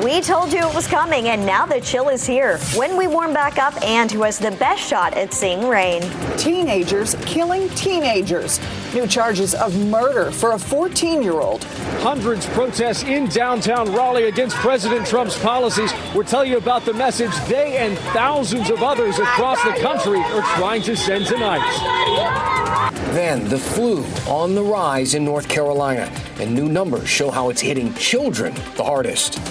We told you it was coming, and now the chill is here. When we warm back up, and who has the best shot at seeing rain? Teenagers killing teenagers. New charges of murder for a 14-year-old. Hundreds protest in downtown Raleigh against President Trump's policies. We'll tell you about the message they and thousands of others across the country are trying to send tonight. Then the flu on the rise in North Carolina, and new numbers show how it's hitting children the hardest.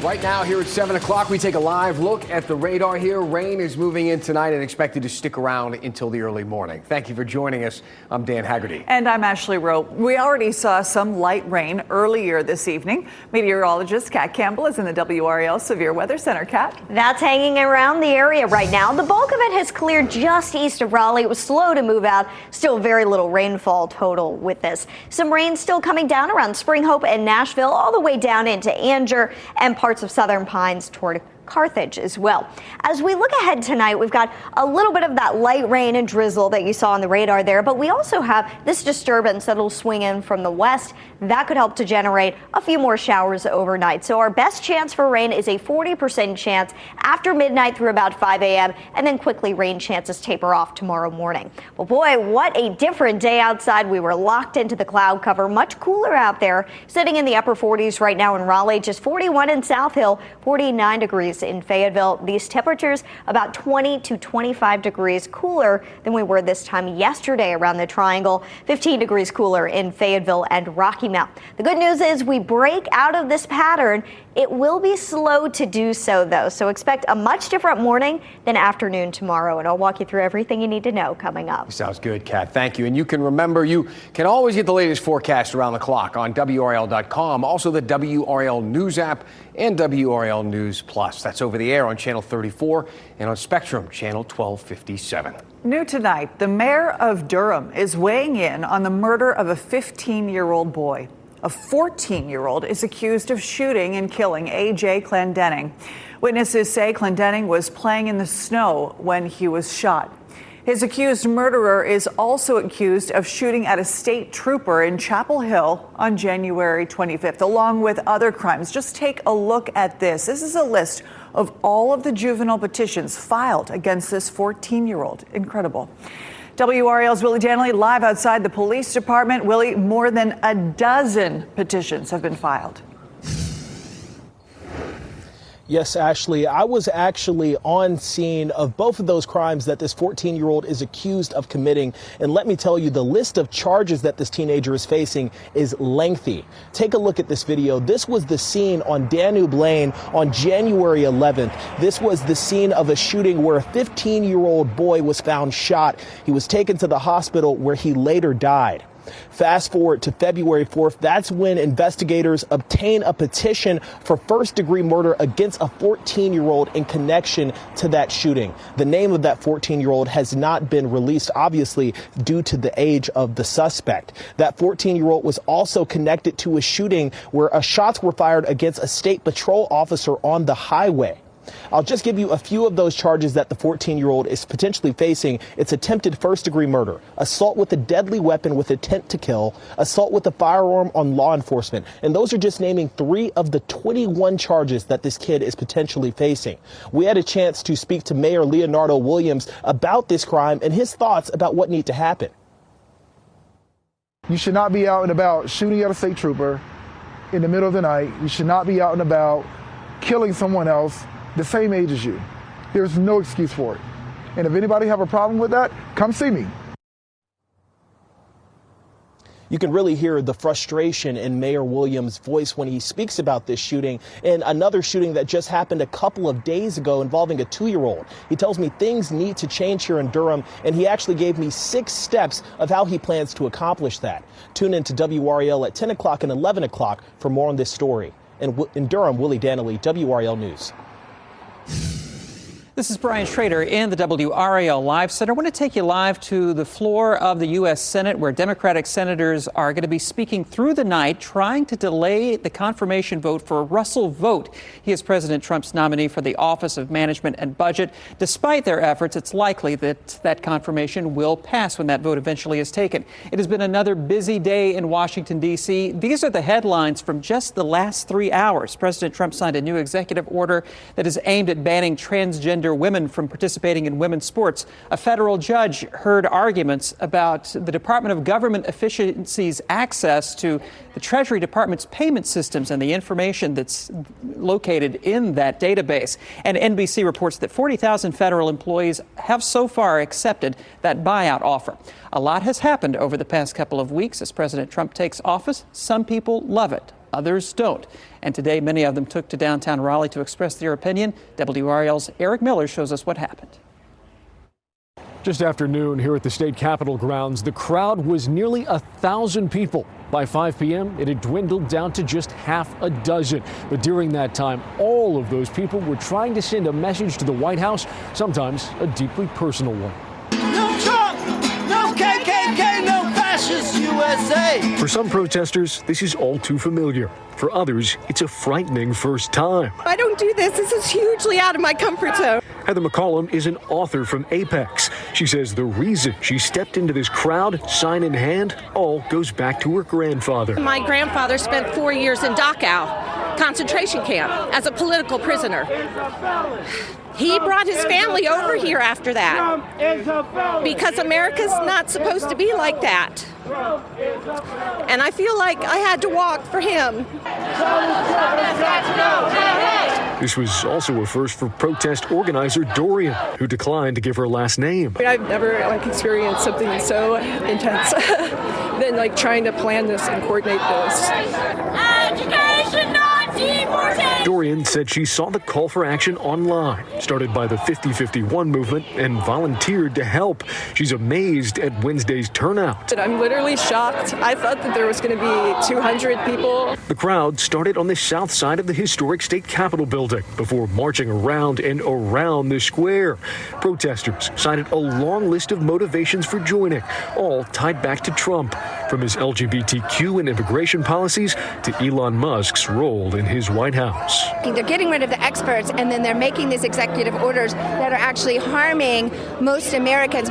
Right now, here at 7 o'clock, we take a live look at the radar here. Rain is moving in tonight and expected to stick around until the early morning. Thank you for joining us. I'm Dan Haggerty. And I'm Ashley Rowe. We already saw some light rain earlier this evening. Meteorologist Kat Campbell is in the WRAL Severe Weather Center. Kat? That's hanging around the area right now. The bulk of it has cleared just east of Raleigh. It was slow to move out. Still very little rainfall total with this. Some rain still coming down around Spring Hope and Nashville, all the way down into Anger and parts of Southern Pines toward Carthage as well. As we look ahead tonight, we've got a little bit of that light rain and drizzle that you saw on the radar there, but we also have this disturbance that'll swing in from the west. That could help to generate a few more showers overnight. So our best chance for rain is a 40% chance after midnight through about 5 a.m. and then quickly rain chances taper off tomorrow morning. Well, boy, what a different day outside. We were locked into the cloud cover, much cooler out there, sitting in the upper 40s right now in Raleigh, just 41 in South Hill, 49 degrees in Fayetteville. These temperatures about 20 to 25 degrees cooler than we were this time yesterday around the Triangle, 15 degrees cooler in Fayetteville and Rocky Mount. The good news is we break out of this pattern. It will be slow to do so, though, so expect a much different morning than afternoon tomorrow, and I'll walk you through everything you need to know coming up. Sounds good, Kat. Thank you. And you can remember, you can always get the latest forecast around the clock on WRAL.com, also the WRAL News app and WRAL News Plus. That's over the air on Channel 34 and on Spectrum, Channel 1257. New tonight, the mayor of Durham is weighing in on the murder of a 15-year-old boy. A 14-year-old is accused of shooting and killing A.J. Clendenning. Witnesses say Clendenning was playing in the snow when he was shot. His accused murderer is also accused of shooting at a state trooper in Chapel Hill on January 25th, along with other crimes. Just take a look at this. This is a list of all of the juvenile petitions filed against this 14-year-old. Incredible. WRAL's Willie Danley live outside the police department. Willie, more than a dozen petitions have been filed. Yes, Ashley, I was actually on scene of both of those crimes that this 14-year-old is accused of committing. And let me tell you, the list of charges that this teenager is facing is lengthy. Take a look at this video. This was the scene on Danube Lane on January 11th. This was the scene of a shooting where a 15-year-old boy was found shot. He was taken to the hospital where he later died. Fast forward to February 4th, that's when investigators obtain a petition for first-degree murder against a 14-year-old in connection to that shooting. The name of that 14-year-old has not been released, obviously, due to the age of the suspect. That 14-year-old was also connected to a shooting where shots were fired against a state patrol officer on the highway. I'll just give you a few of those charges that the 14-year-old is potentially facing. It's attempted first-degree murder, assault with a deadly weapon with intent to kill, assault with a firearm on law enforcement. And those are just naming 3 of the 21 charges that this kid is potentially facing. We had a chance to speak to Mayor Leonardo Williams about this crime and his thoughts about what needs to happen. You should not be out and about shooting at a state trooper in the middle of the night. You should not be out and about killing someone else the same age as you. There's no excuse for it. And if anybody have a problem with that, come see me. You can really hear the frustration in Mayor Williams' voice when he speaks about this shooting and another shooting that just happened a couple of days ago involving a 2-year-old. He tells me things need to change here in Durham, and he actually gave me 6 steps of how he plans to accomplish that. Tune in to WRAL at 10 o'clock and 11 o'clock for more on this story. In Durham, Willie Danley, WRAL News. The This is Brian Schrader in the WRAL Live Center. I want to take you live to the floor of the U.S. Senate, where Democratic senators are going to be speaking through the night, trying to delay the confirmation vote for Russell Vought. He is President Trump's nominee for the Office of Management and Budget. Despite their efforts, it's likely that confirmation will pass when that vote eventually is taken. It has been another busy day in Washington, D.C. These are the headlines from just the last 3 hours. President Trump signed a new executive order that is aimed at banning transgender women from participating in women's sports. A federal judge heard arguments about the Department of Government Efficiency's access to the Treasury Department's payment systems and the information that's located in that database. And NBC reports that 40,000 federal employees have so far accepted that buyout offer. A lot has happened over the past couple of weeks as President Trump takes office. Some people love it. Others don't. And today, many of them took to downtown Raleigh to express their opinion. WRAL's Eric Miller shows us what happened. Just after noon here at the state capitol grounds, the crowd was nearly 1,000 people. By 5 p.m., it had dwindled down to just half a dozen. But during that time, all of those people were trying to send a message to the White House, sometimes a deeply personal one. No Trump! No KKK! No fascist USA! For some protesters, this is all too familiar. For others, it's a frightening first time. I don't do this. This is hugely out of my comfort zone. Heather McCollum is an author from Apex. She says the reason she stepped into this crowd, sign in hand, all goes back to her grandfather. My grandfather spent 4 years in Dachau concentration camp as a political prisoner. He brought his family over here after that because America's not supposed to be like that. And I feel like I had to walk for him. This was also a first for protest organizer Dorian, who declined to give her last name. I've never experienced something so intense than trying to plan this and coordinate this. Education, not deportation! Dorian said she saw the call for action online, started by the 50-51 movement, and volunteered to help. She's amazed at Wednesday's turnout. I'm literally shocked. I thought that there was going to be 200 people. The crowd started on the south side of the historic state capitol building before marching around and around the square. Protesters cited a long list of motivations for joining, all tied back to Trump, from his LGBTQ and immigration policies to Elon Musk's role in his White House. They're getting rid of the experts, and then they're making these executive orders that are actually harming most Americans.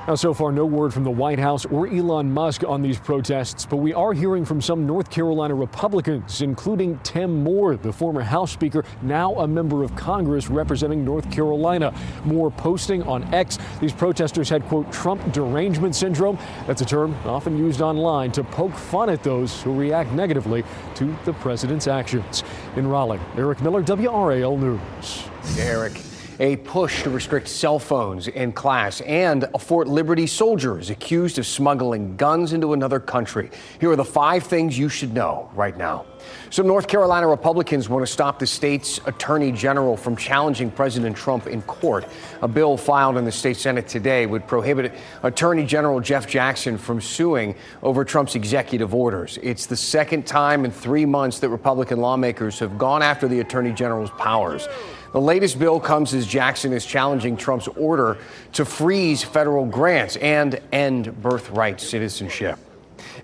Now, so far, no word from the White House or Elon Musk on these protests, but we are hearing from some North Carolina Republicans, including Tim Moore, the former House Speaker, now a member of Congress representing North Carolina. Moore posting on X, these protesters had, quote, Trump derangement syndrome. That's a term often used online to poke fun at those who react negatively to the president's actions. In Raleigh, Eric Miller, WRAL News. Eric. A push to restrict cell phones in class, and a Fort Liberty soldier is accused of smuggling guns into another country. Here are the 5 things you should know right now. Some North Carolina Republicans want to stop the state's attorney general from challenging President Trump in court. A bill filed in the state Senate today would prohibit Attorney General Jeff Jackson from suing over Trump's executive orders. It's the second time in 3 months that Republican lawmakers have gone after the attorney general's powers. The latest bill comes as Jackson is challenging Trump's order to freeze federal grants and end birthright citizenship.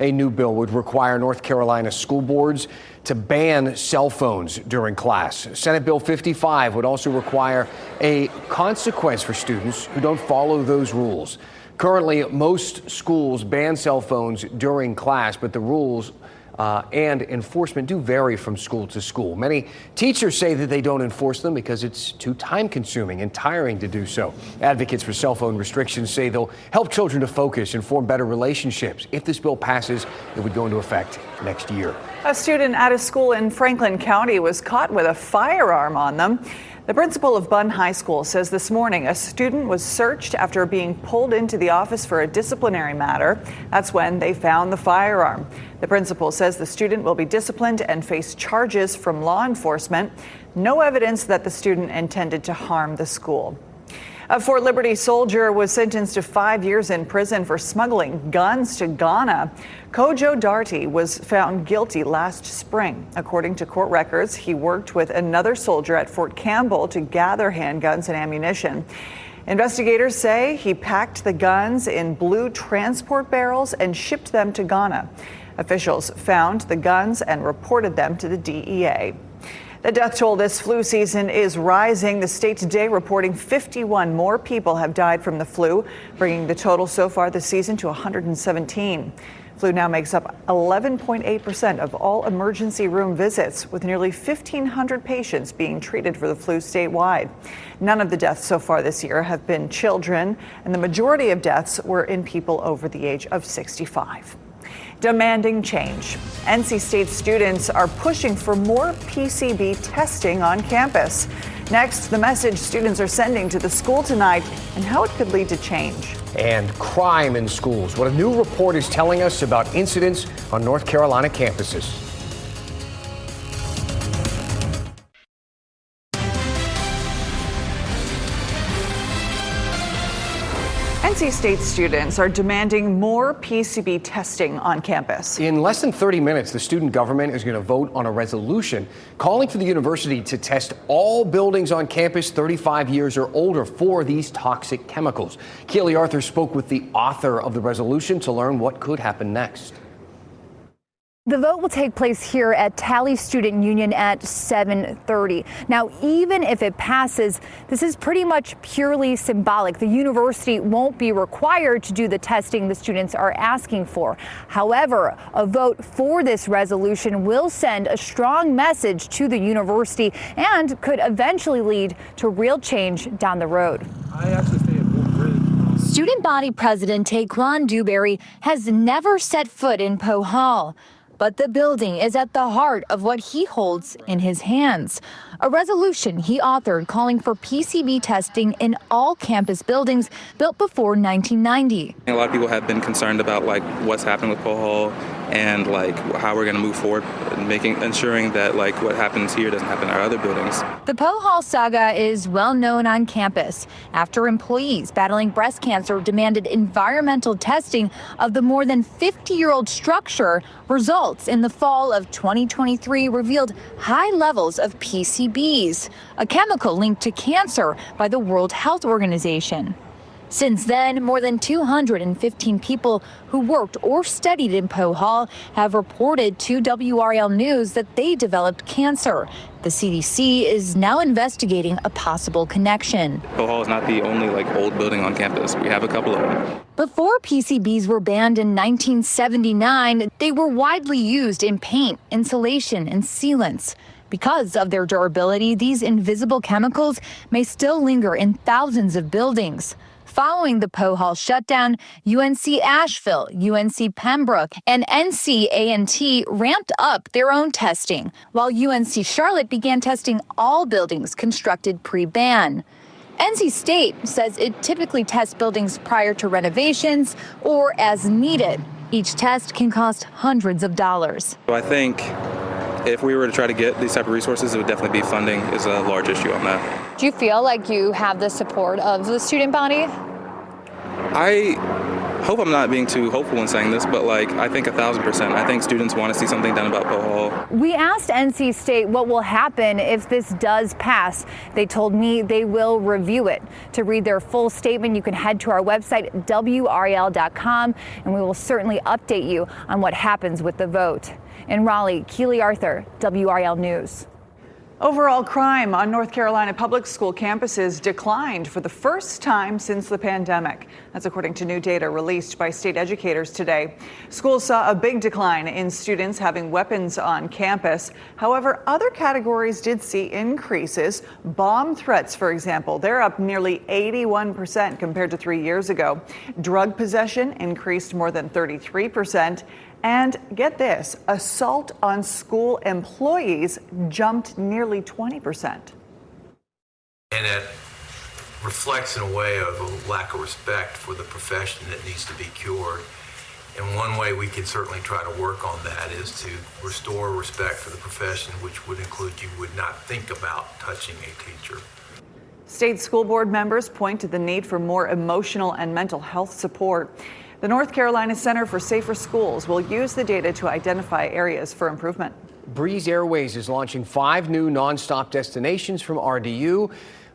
A new bill would require North Carolina school boards to ban cell phones during class. Senate Bill 55 would also require a consequence for students who don't follow those rules. Currently, most schools ban cell phones during class, but the rules and enforcement do vary from school to school. Many teachers say that they don't enforce them because it's too time-consuming and tiring to do so. Advocates for cell phone restrictions say they'll help children to focus and form better relationships. If this bill passes, it would go into effect next year. A student at a school in Franklin County was caught with a firearm on them. The principal of Bunn High School says this morning a student was searched after being pulled into the office for a disciplinary matter. That's when they found the firearm. The principal says the student will be disciplined and face charges from law enforcement. No evidence that the student intended to harm the school. A Fort Liberty soldier was sentenced to 5 years in prison for smuggling guns to Ghana. Kojo Darty was found guilty last spring. According to court records, he worked with another soldier at Fort Campbell to gather handguns and ammunition. Investigators say he packed the guns in blue transport barrels and shipped them to Ghana. Officials found the guns and reported them to the DEA. The death toll this flu season is rising. The state today reporting 51 more people have died from the flu, bringing the total so far this season to 117. Flu now makes up 11.8% of all emergency room visits, with nearly 1,500 patients being treated for the flu statewide. None of the deaths so far this year have been children, and the majority of deaths were in people over the age of 65. Demanding change. NC State students are pushing for more PCB testing on campus. Next, the message students are sending to the school tonight and how it could lead to change. And crime in schools. What a new report is telling us about incidents on North Carolina campuses. NC State students are demanding more PCB testing on campus. In less than 30 minutes, the student government is going to vote on a resolution calling for the university to test all buildings on campus 35 years or older for these toxic chemicals. Keely Arthur spoke with the author of the resolution to learn what could happen next. The vote will take place here at Tally Student Union at 7:30. Now, even if it passes, this is pretty much purely symbolic. The university won't be required to do the testing the students are asking for. However, a vote for this resolution will send a strong message to the university and could eventually lead to real change down the road. Student body president Taekwon Dewberry has never set foot in Poe Hall. But the building is at the heart of what he holds in his hands. A resolution he authored calling for PCB testing in all campus buildings built before 1990. A lot of people have been concerned about what's happened with Poe Hall and how we're going to move forward, ensuring that what happens here doesn't happen in our other buildings. The Poe Hall saga is well known on campus after employees battling breast cancer demanded environmental testing of the more than 50-year-old structure. Results in the fall of 2023 revealed high levels of PCBs, a chemical linked to cancer by the World Health Organization. Since then, more than 215 people who worked or studied in Poe Hall have reported to WRAL News that they developed cancer. The CDC is now investigating a possible connection. Poe Hall is not the only old building on campus. We have a couple of them. Before PCBs were banned in 1979, they were widely used in paint, insulation, and sealants. Because of their durability, these invisible chemicals may still linger in thousands of buildings. Following the Poe Hall shutdown, UNC Asheville, UNC Pembroke, and NC A&T ramped up their own testing, while UNC Charlotte began testing all buildings constructed pre-ban. NC State says it typically tests buildings prior to renovations or as needed. Each test can cost hundreds of dollars. So I think if we were to try to get these type of resources, it would definitely be funding is a large issue on that. Do you feel like you have the support of the student body? I hope I'm not being too hopeful in saying this, but I think 1,000%. I think students want to see something done about Poe Hall. We asked NC State what will happen if this does pass. They told me they will review it. To read their full statement, you can head to our website, WRAL.com, and we will certainly update you on what happens with the vote. In Raleigh, Keely Arthur, WRAL News. Overall crime on North Carolina public school campuses declined for the first time since the pandemic. That's according to new data released by state educators today. Schools saw a big decline in students having weapons on campus. However, other categories did see increases. Bomb threats, for example, they're up nearly 81% compared to 3 years ago. Drug possession increased more than 33%. And get this, assault on school employees jumped nearly 20%. And it reflects in a way of a lack of respect for the profession that needs to be cured. And one way we can certainly try to work on that is to restore respect for the profession, which would include you would not think about touching a teacher. State school board members point to the need for more emotional and mental health support. The North Carolina Center for Safer Schools will use the data to identify areas for improvement. Breeze Airways is launching 5 new nonstop destinations from RDU.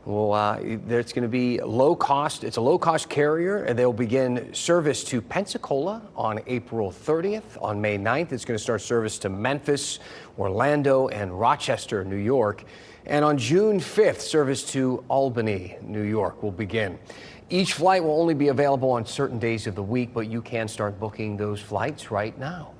Well, there's going to be low cost. It's a low cost carrier, and they'll begin service to Pensacola on April 30th. On May 9th, it's going to start service to Memphis, Orlando, and Rochester, New York. And on June 5th, service to Albany, New York will begin. Each flight will only be available on certain days of the week, but you can start booking those flights right now.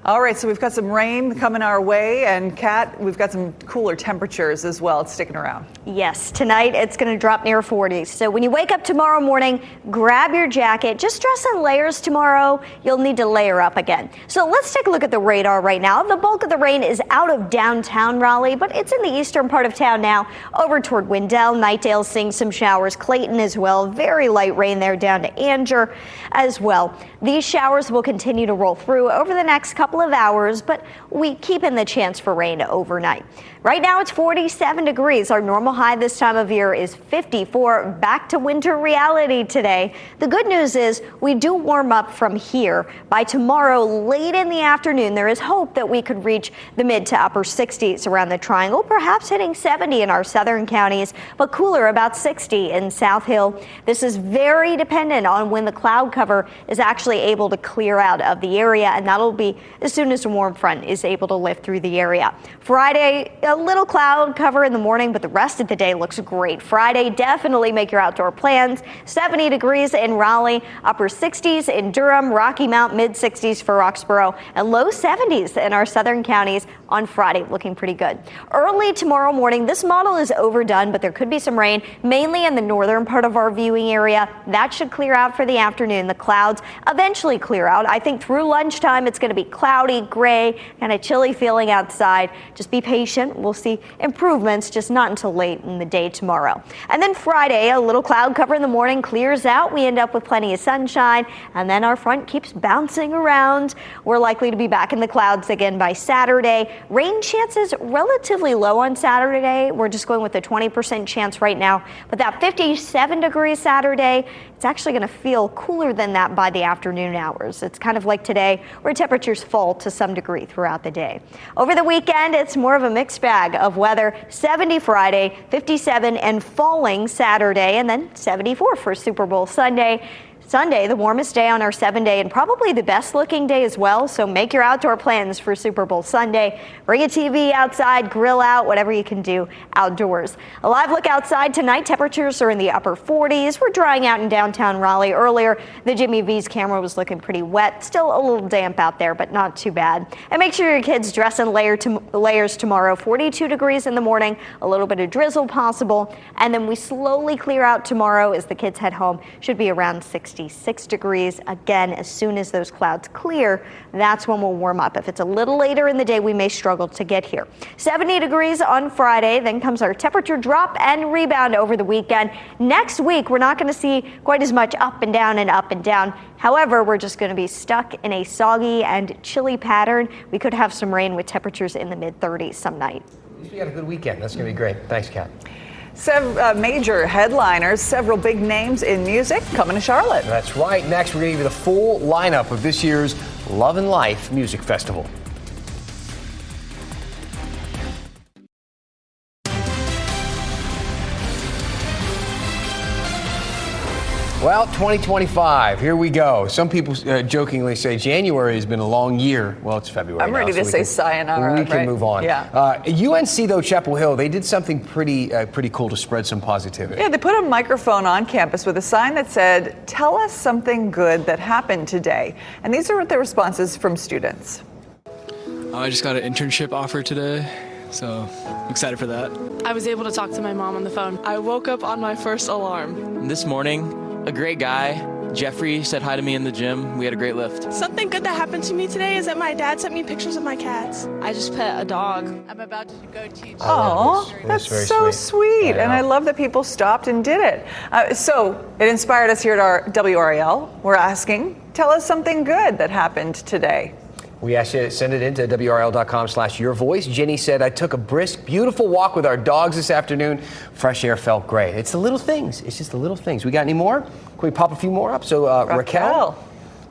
All right, so we've got some rain coming our way, and Kat, we've got some cooler temperatures as well. It's sticking around. Yes, tonight it's going to drop near 40s. So when you wake up tomorrow morning, grab your jacket. Just dress in layers tomorrow. You'll need to layer up again. So let's take a look at the radar right now. The bulk of the rain is out of downtown Raleigh, but it's in the eastern part of town now, over toward Wendell. Nightdale seeing some showers. Clayton as well. Very light rain there down to Anger as well. These showers will continue to roll through over the next couple of hours, but we keep in the chance for rain overnight. Right now it's 47 degrees. Our normal high this time of year is 54. Back to winter reality today. The good news is we do warm up from here. By tomorrow late in the afternoon, there is hope that we could reach the mid to upper 60s around the Triangle, perhaps hitting 70 in our southern counties, but cooler about 60 in South Hill. This is very dependent on when the cloud cover is actually able to clear out of the area, and that'll be as soon as the warm front is able to lift through the area. Friday, a little cloud cover in the morning, but the rest of the day looks great. Friday, definitely make your outdoor plans. 70 degrees in Raleigh, upper 60s in Durham, Rocky Mount, mid 60s for Roxborough, and low 70s in our southern counties on Friday, looking pretty good. Early tomorrow morning, this model is overdone, but there could be some rain, mainly in the northern part of our viewing area. That should clear out for the afternoon. The clouds eventually clear out. I think through lunchtime, it's going to be cloudy, gray, kind of chilly feeling outside. Just be patient. We'll see improvements, just not until late in the day tomorrow. And then Friday, a little cloud cover in the morning clears out. We end up with plenty of sunshine, and then our front keeps bouncing around. We're likely to be back in the clouds again by Saturday. Rain chances relatively low on Saturday. We're just going with a 20% chance right now, but that 57 degrees Saturday, it's actually going to feel cooler than that by the afternoon hours. It's kind of like today, where temperatures fall to some degree throughout the day. Over the weekend, it's more of a mixed bag of weather. 70 Friday, 57 and falling Saturday, and then 74 for Super Bowl Sunday. Sunday, the warmest day on our 7-day and probably the best looking day as well. So make your outdoor plans for Super Bowl Sunday. Bring a TV outside, grill out, whatever you can do outdoors. A live look outside tonight. Temperatures are in the upper 40s. We're drying out in downtown Raleigh earlier. The Jimmy V's camera was looking pretty wet. Still a little damp out there, but not too bad. And make sure your kids dress in layers tomorrow. 42 degrees in the morning, a little bit of drizzle possible. And then we slowly clear out tomorrow as the kids head home. Should be around 66 degrees. Again, as soon as those clouds clear, that's when we'll warm up. If it's a little later in the day, we may struggle to get here. 70 degrees on Friday, then comes our temperature drop and rebound over the weekend. Next week, we're not going to see quite as much up and down and up and down. However, we're just going to be stuck in a soggy and chilly pattern. We could have some rain with temperatures in the mid 30s some night. At least we had a good weekend. That's going to be great. Thanks, Kat. Major headliners, several big names in music coming to Charlotte. That's right. Next, we're going to give you the full lineup of this year's Love and Life Music Festival. Well, 2025, here we go. Some people jokingly say January has been a long year. Well, it's February I'm ready to say sayonara. We can move on. Yeah. UNC, though, Chapel Hill, they did something pretty cool to spread some positivity. Yeah, they put a microphone on campus with a sign that said, "Tell us something good that happened today." And these are the responses from students. I just got an internship offer today, so I'm excited for that. I was able to talk to my mom on the phone. I woke up on my first alarm. This morning, a great guy, Jeffrey, said hi to me in the gym. We had a great lift. Something good that happened to me today is that my dad sent me pictures of my cats. I just pet a dog. I'm about to go teach. Oh, that's so sweet. And I love that people stopped and did it. So it inspired us here at our WRAL. We're asking, tell us something good that happened today. We asked you to send it in to WRAL.com/yourvoice. Jenny said, I took a brisk, beautiful walk with our dogs this afternoon. Fresh air felt great. It's the little things. It's just the little things. We got any more? Can we pop a few more up? So Raquel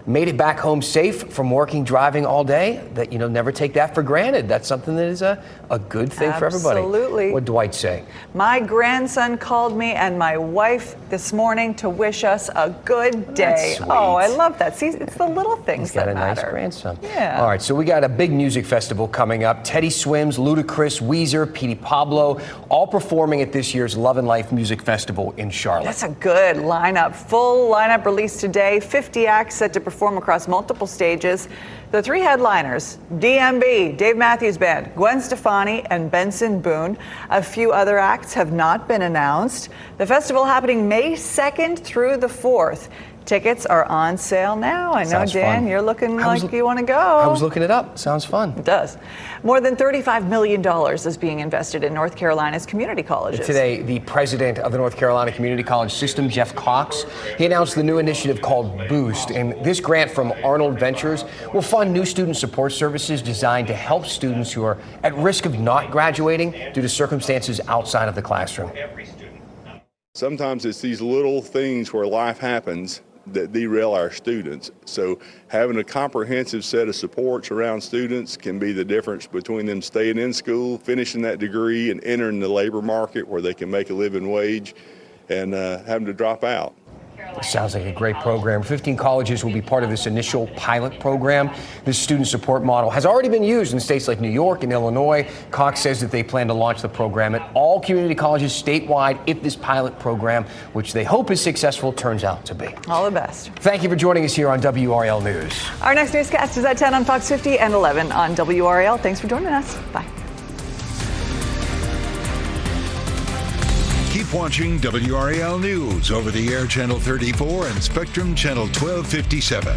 made it back home safe from working, driving all day. That, never take that for granted. That's something that is a good thing for everybody. Absolutely. What'd Dwight say? My grandson called me and my wife this morning to wish us a good day. That's sweet. Oh, I love that. See, it's the little things that matter. He's got a nice grandson. Yeah. All right, so we got a big music festival coming up. Teddy Swims, Ludacris, Weezer, Petey Pablo, all performing at this year's Love and Life Music Festival in Charlotte. That's a good lineup. Full lineup released today. 50 acts set to perform across multiple stages. The three headliners, DMB, Dave Matthews Band, Gwen Stefani, and Benson Boone. A few other acts have not been announced. The festival happening May 2nd through the 4th. Tickets are on sale now. I know, Sounds Dan, fun. you're looking like you want to go. I was looking it up. Sounds fun. It does. More than $35 million is being invested in North Carolina's community colleges. Today, the president of the North Carolina Community College System, Jeff Cox, he announced the new initiative called Boost. And this grant from Arnold Ventures will fund new student support services designed to help students who are at risk of not graduating due to circumstances outside of the classroom. Sometimes it's these little things where life happens that derail our students. So having a comprehensive set of supports around students can be the difference between them staying in school, finishing that degree, and entering the labor market where they can make a living wage and having to drop out. Sounds like a great program. 15 colleges will be part of this initial pilot program. This student support model has already been used in states like New York and Illinois. Cox says that they plan to launch the program at all community colleges statewide if this pilot program, which they hope is successful, turns out to be. All the best. Thank you for joining us here on WRAL News. Our next newscast is at 10 on Fox 50 and 11 on WRAL. Thanks for joining us. Bye. Keep watching WRAL News over the air Channel 34 and Spectrum Channel 1257.